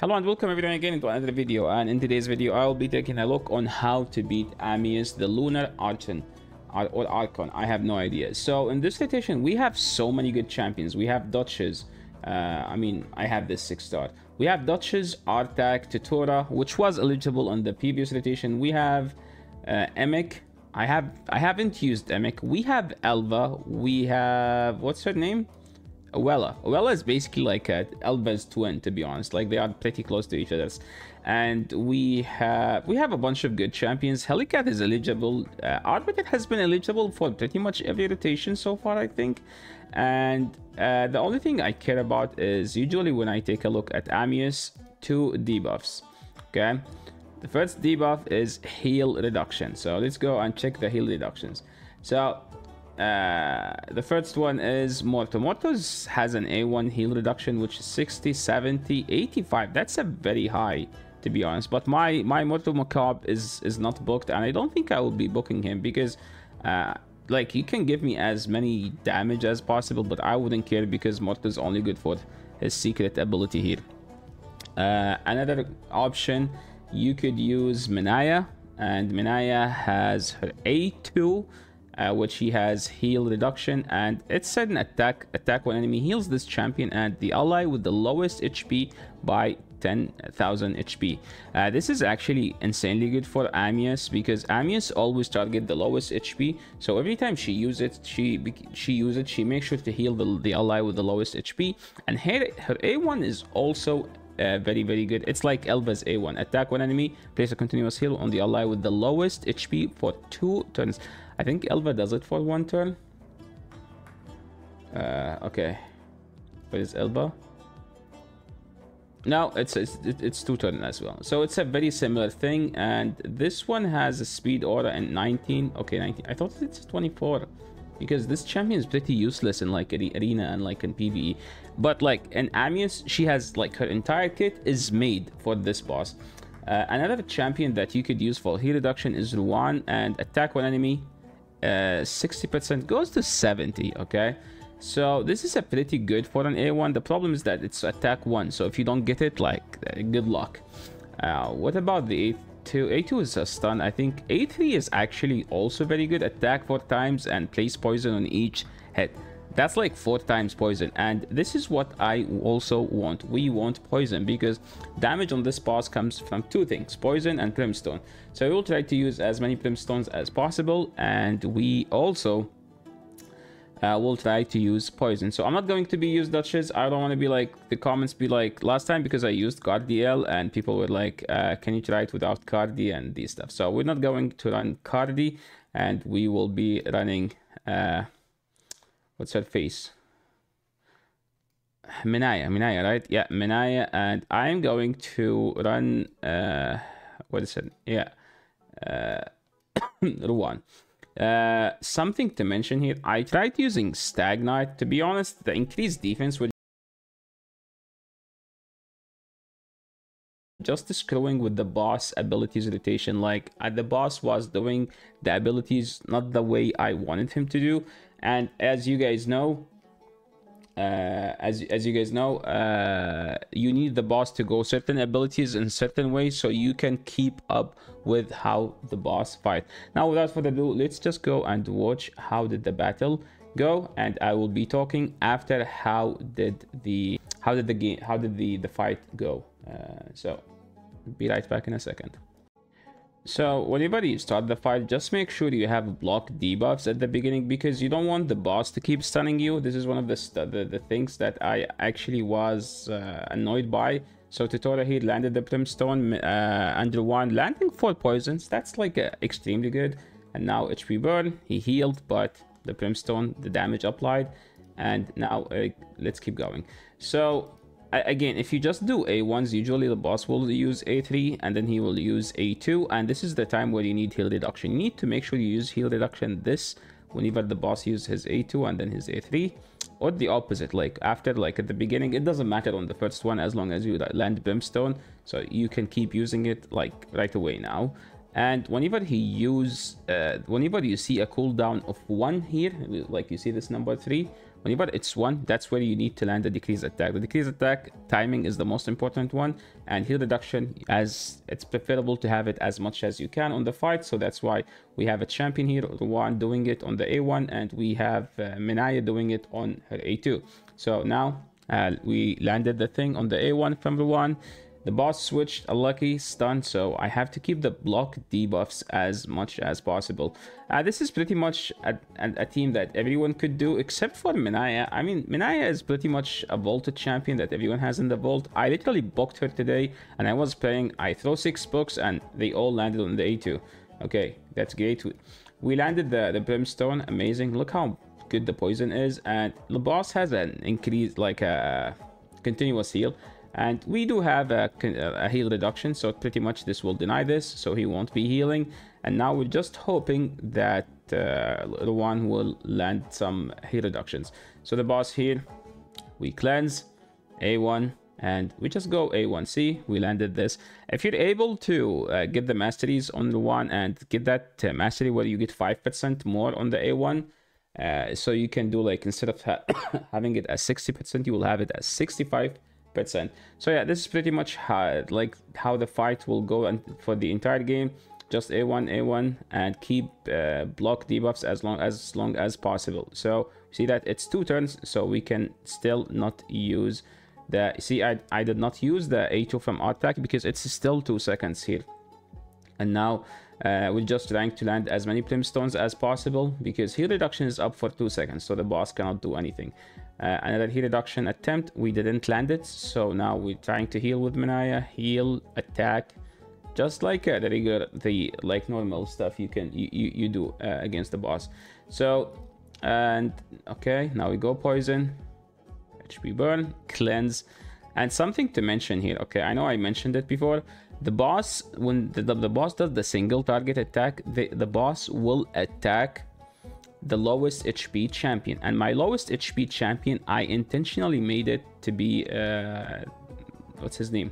Hello and welcome everyone again into another video, and in today's video I'll be taking a look on how to beat Amius, the Lunar Archon or Archon. I have no idea. So in this rotation we have so many good champions. We have Duchess. I have this 6-star. We have Duchess, Artak, Tutora, which was eligible on the previous rotation. We have Emic. I haven't used Emic. We have Elva. We have, what's her name? Uella. Uella is basically like Elva's twin, to be honest. Like, they are pretty close to each other. And we have a bunch of good champions. Helicat is eligible. Advocate has been eligible for pretty much every rotation so far, I think. And the only thing I care about is usually when I take a look at Amius, 2 debuffs. Okay, the first debuff is heal reduction. So let's go and check the heal reductions. So the first one is Morto. Morto's has an A1 heal reduction, which is 60, 70, 85. That's a very high, to be honest. But my Morto Macabre is not booked, and I don't think I will be booking him because like, he can give me as many damage as possible, but I wouldn't care because Morto's only good for his secret ability here. Another option, you could use Minaya, and Minaya has her A2, which he has heal reduction, and it said an attack when enemy heals this champion and the ally with the lowest HP by 10,000 HP. This is actually insanely good for Amius because Amius always target the lowest HP. So every time she uses it, she makes sure to heal the ally with the lowest HP. And her A1 is also very good. It's like Elva's A1. Attack one enemy, place a continuous heal on the ally with the lowest HP for 2 turns. I think Elva does it for 1 turn. Okay, what is Elva? No, it's 2 turns as well. So it's a very similar thing, and this one has a speed aura and 19. Okay, 19. I thought it's 24 because this champion is pretty useless in like arena and like in PvE. But like in Amius, she has like her entire kit is made for this boss. Another champion that you could use for heal reduction is Ruan, and attack one enemy 60% goes to 70. Okay, so this is a pretty good for an A1. The problem is that it's attack 1, so if you don't get it, like, good luck. What about the A2? A2 is a stun. I think A3 is actually also very good. Attack 4 times and place poison on each hit. That's like 4 times poison, and this is what I also want. We want poison because damage on this boss comes from 2 things: poison and brimstone. So we will try to use as many brimstones as possible, and we also will try to use poison. So I'm not going to be used Duchess. I don't want to be like the comments be like last time, because I used Cardiel and people were like, can you try it without Cardi and these stuff. So we're not going to run Cardi, and we will be running what's her face? Minaya, right? Yeah, Minaya. And I'm going to run what is it? Yeah, Ruan. Something to mention here, I tried using Stag Knight. To be honest, the increased defense would just screwing with the boss abilities rotation. Like, the boss was doing the abilities not the way I wanted him to do. And as you guys know, you need the boss to go certain abilities in certain ways so you can keep up with how the boss fight. Now, without further ado, let's just go and watch how did the battle go, and I will be talking after how did the fight go. So be right back in a second. So whenever you start the fight, just make sure you have block debuffs at the beginning, because you don't want the boss to keep stunning you. This is one of the things that I actually was annoyed by. So Tutora here landed the brimstone, under 1 landing 4 poisons. That's like extremely good. And now HP burn, he healed, but the brimstone, the damage applied. And now let's keep going. So again, if you just do A1s, usually the boss will use A3 and then he will use A2, and this is the time where you need heal reduction. You need to make sure you use heal reduction whenever the boss uses his A2 and then his A3, or the opposite, like after, like at the beginning. It doesn't matter on the first one as long as you land brimstone, so you can keep using it like right away now. And whenever you see a cooldown of 1 here, like you see this number 3, whenever it's 1, that's where you need to land the decrease attack. The decrease attack timing is the most important one, and heal reduction, as it's preferable to have it as much as you can on the fight. So that's why we have a champion here, Ruan, doing it on the A1, and we have Minaya doing it on her A2. So now we landed the thing on the A1 from Ruan. The boss switched a lucky stun, so I have to keep the block debuffs as much as possible. This is pretty much a team that everyone could do except for Minaya. I mean, Minaya is pretty much a vaulted champion that everyone has in the vault. I literally booked her today, and I was playing. I throw 6 books, and they all landed on the A2. Okay, that's great. We landed the Brimstone. Amazing. Look how good the poison is, and the boss has an increase, like a continuous heal. And we do have a heal reduction, so pretty much this will deny this, so he won't be healing. And now we're just hoping that Ruan will land some heal reductions. So the boss here, we cleanse A1, and we just go A1. See, we landed this. If you're able to get the masteries on Ruan and get that mastery where you get 5% more on the A1, so you can do, like, instead of having it as 60%, you will have it as 65%. So yeah, this is pretty much how the fight will go, and for the entire game, just A1 and keep block debuffs as long as possible. So see that it's 2 turns, so we can still not use the, see, I did not use the A2 from attack because it's still 2 seconds here. And now we're just trying to land as many Brimstones as possible because heal reduction is up for 2 seconds, so the boss cannot do anything. Another heal reduction attempt, we didn't land it, so now we're trying to heal with Minaya. Heal, attack, just like the regular, like normal stuff you do against the boss. So, and okay, now we go poison, HP burn, cleanse. And something to mention here, okay, I know I mentioned it before. The boss, when the boss does the single target attack, the boss will attack the lowest HP champion. And my lowest HP champion, I intentionally made it to be what's his name?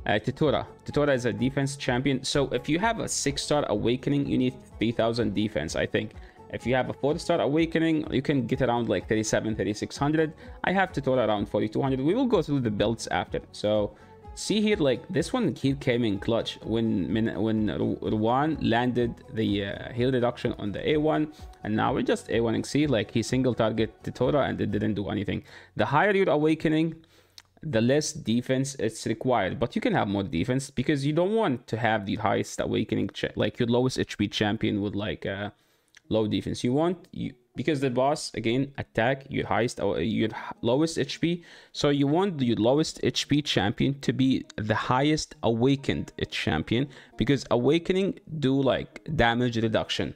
Titora. Titora is a defense champion. So if you have a 6-star awakening, you need 3000 defense, I think. If you have a 4-star awakening, you can get around like 3600. I have Titora around 4200. We will go through the builds after. So see here, like this one, he came in clutch when Ruan landed the heal reduction on the A1, and now we're just A1ing. See, like he single target Titora and it didn't do anything. The higher your awakening, the less defense it's required, but you can have more defense because you don't want to have the highest awakening, like your lowest HP champion with like low defense. You want because the boss again attack your highest or your lowest HP, so you want your lowest HP champion to be the highest awakened champion, because awakening do like damage reduction.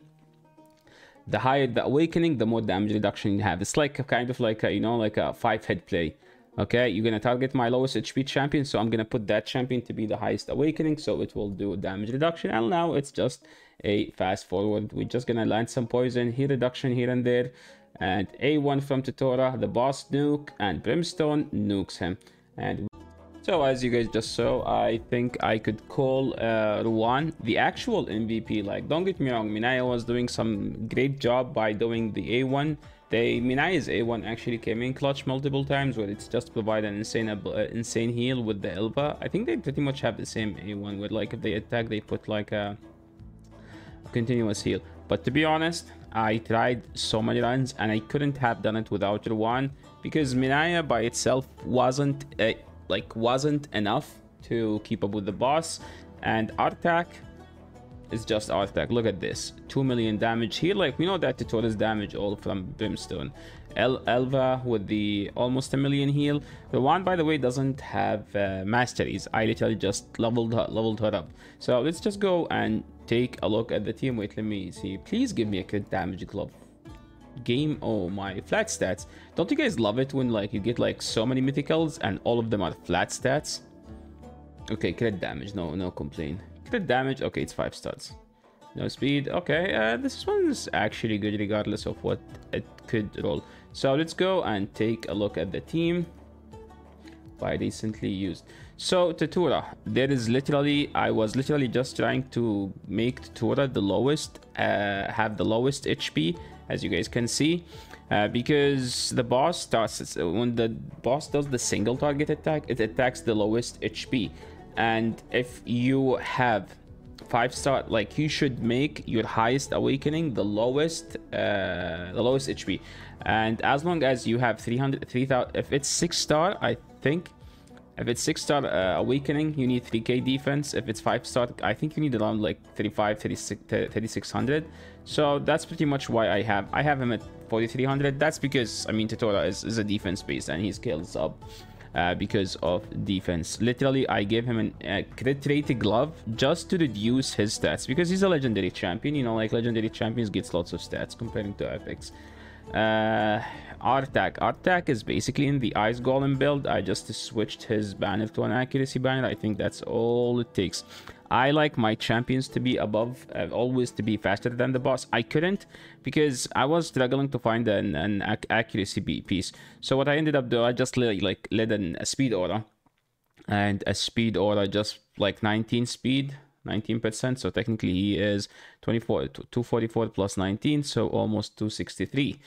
The higher the awakening, the more damage reduction you have. It's like a kind of like a, you know, like a 5-head play. Okay, you're gonna target my lowest HP champion, so I'm gonna put that champion to be the highest awakening, so it will do damage reduction. And now it's just a fast forward. We're just gonna land some poison, heal reduction here and there, and A1 from Titora, the boss nuke, and Brimstone nukes him. And so as you guys just saw, I think I could call Ruan the actual MVP. Like, don't get me wrong, Minaya was doing some great job by doing the A1. Minaya's A1 actually came in clutch multiple times, where it's just provide an insane heal with the Elva. I think they pretty much have the same A1, where like if they attack, they put like a continuous heal. But to be honest, I tried so many runs and I couldn't have done it without Ruan, because Minaya by itself wasn't enough to keep up with the boss. And Artak is just Artak. Look at this, 2 million damage here. Like, we know that Titora's damage all from Brimstone. Elva with the almost 1 million heal. Ruan, by the way, doesn't have masteries. I literally just leveled her up. So let's just go and take a look at the team. Wait, let me see. Please give me a crit damage glove. Game, oh my, flat stats. Don't you guys love it when like you get like so many mythicals and all of them are flat stats? Okay, crit damage, no complaint. Crit damage, okay, it's 5 stars. No speed, okay, this one's actually good regardless of what it could roll. So let's go and take a look at the team. by recently used. So Tutura, there is literally, I was literally just trying to make Tutura the lowest, have the lowest HP, as you guys can see, because the boss starts, when the boss does the single target attack, it attacks the lowest HP. And if you have 5-star, like, you should make your highest awakening the lowest HP. And as long as you have 3000, if it's 6-star, I think, if it's 6-star awakening, you need 3k defense. If it's 5-star, I think you need around like 3600. So that's pretty much why I have him at 4300. That's because, I mean, Tutora is a defense base and he scales up because of defense. Literally, I gave him a crit rate glove just to reduce his stats, because he's a legendary champion. You know, like, legendary champions gets lots of stats comparing to epics. Artak is basically in the Ice Golem build. I just switched his banner to an accuracy banner. I think that's all it takes. I like my champions to be above, always to be faster than the boss. I couldn't, because I was struggling to find an accuracy piece. So what I ended up doing, I just led a speed aura, and a speed aura just like 19 speed, 19%. So technically he is 244 plus 19, so almost 263.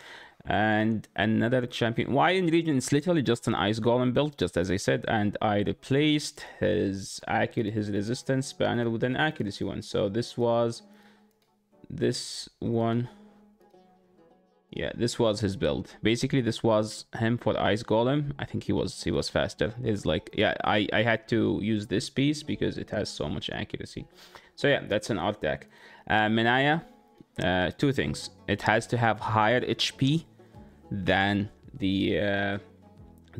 And another champion, why in region, it's literally just an Ice Golem build, just as I said, and I replaced his resistance banner with an accuracy one. So this was this one. Yeah, this was his build. Basically, this was him for Ice Golem. I think he was faster. It's like, yeah, I had to use this piece because it has so much accuracy. So yeah, that's an Artak. Menaya, two things. It has to have higher HP than the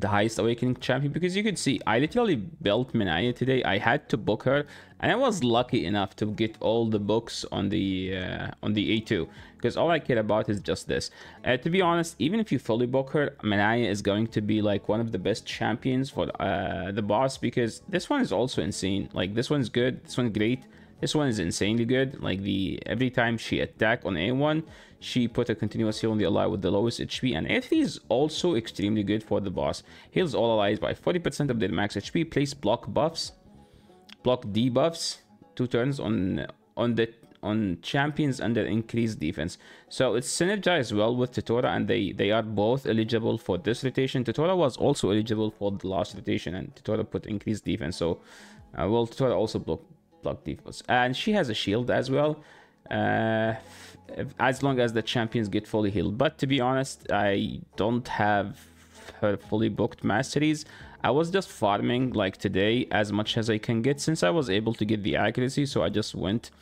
highest awakening champion, because you could see I literally built Menaya today. I had to book her, and I was lucky enough to get all the books on the A2, because all I care about is just this. To be honest, even if you fully book her, Menaya is going to be like one of the best champions for the boss, because this one is also insane. Like, this one's good, this one's great, this one is insanely good. Like, every time she attack on A1, she put a continuous heal on the ally with the lowest HP, and A3 is also extremely good for the boss. Heals all allies by 40% of their max HP. Place block debuffs 2 turns on champions under increased defense. So it's synergized well with Tutora, and they are both eligible for this rotation. Tutora was also eligible for the last rotation, and Tutora put increased defense. So well, Tutora also block defense, and she has a shield as well, as long as the champions get fully healed. But to be honest, I don't have her fully booked masteries. I was just farming like today as much as I can get, since I was able to get the accuracy. So I just went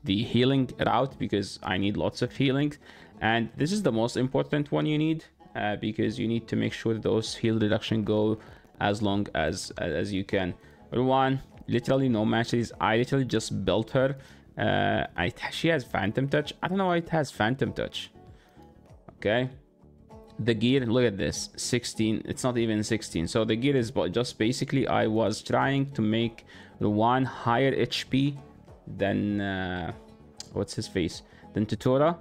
the healing route because I need lots of healing, and this is the most important one you need, because you need to make sure those heal reduction go as long as you can. One, literally no masteries. I literally just built her. She has Phantom Touch. I don't know why it has Phantom Touch. Okay, the gear, look at this, 16. It's not even 16. So the gear is just basically, I was trying to make the one higher HP than what's his face, than Tutora.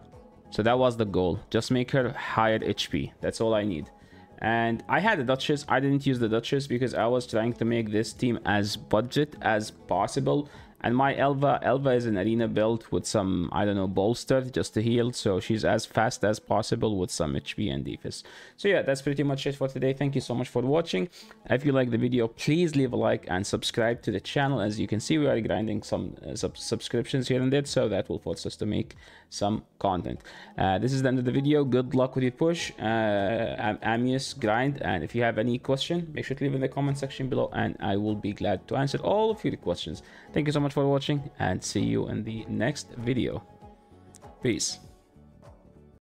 So that was the goal, just make her higher HP. That's all I need. And I had a Duchess. I didn't use the Duchess because I was trying to make this team as budget as possible. And my Elva is an arena build with some, I don't know, bolster just to heal. So she's as fast as possible with some HP and defense. So yeah, that's pretty much it for today. Thank you so much for watching. If you like the video, please leave a like and subscribe to the channel. As you can see, we are grinding some subscriptions here and there, so that will force us to make some content. This is the end of the video. Good luck with your push. Amius grind. And if you have any question, make sure to leave in the comment section below, and I will be glad to answer all of your questions. Thank you so much for watching, and see you in the next video. Peace.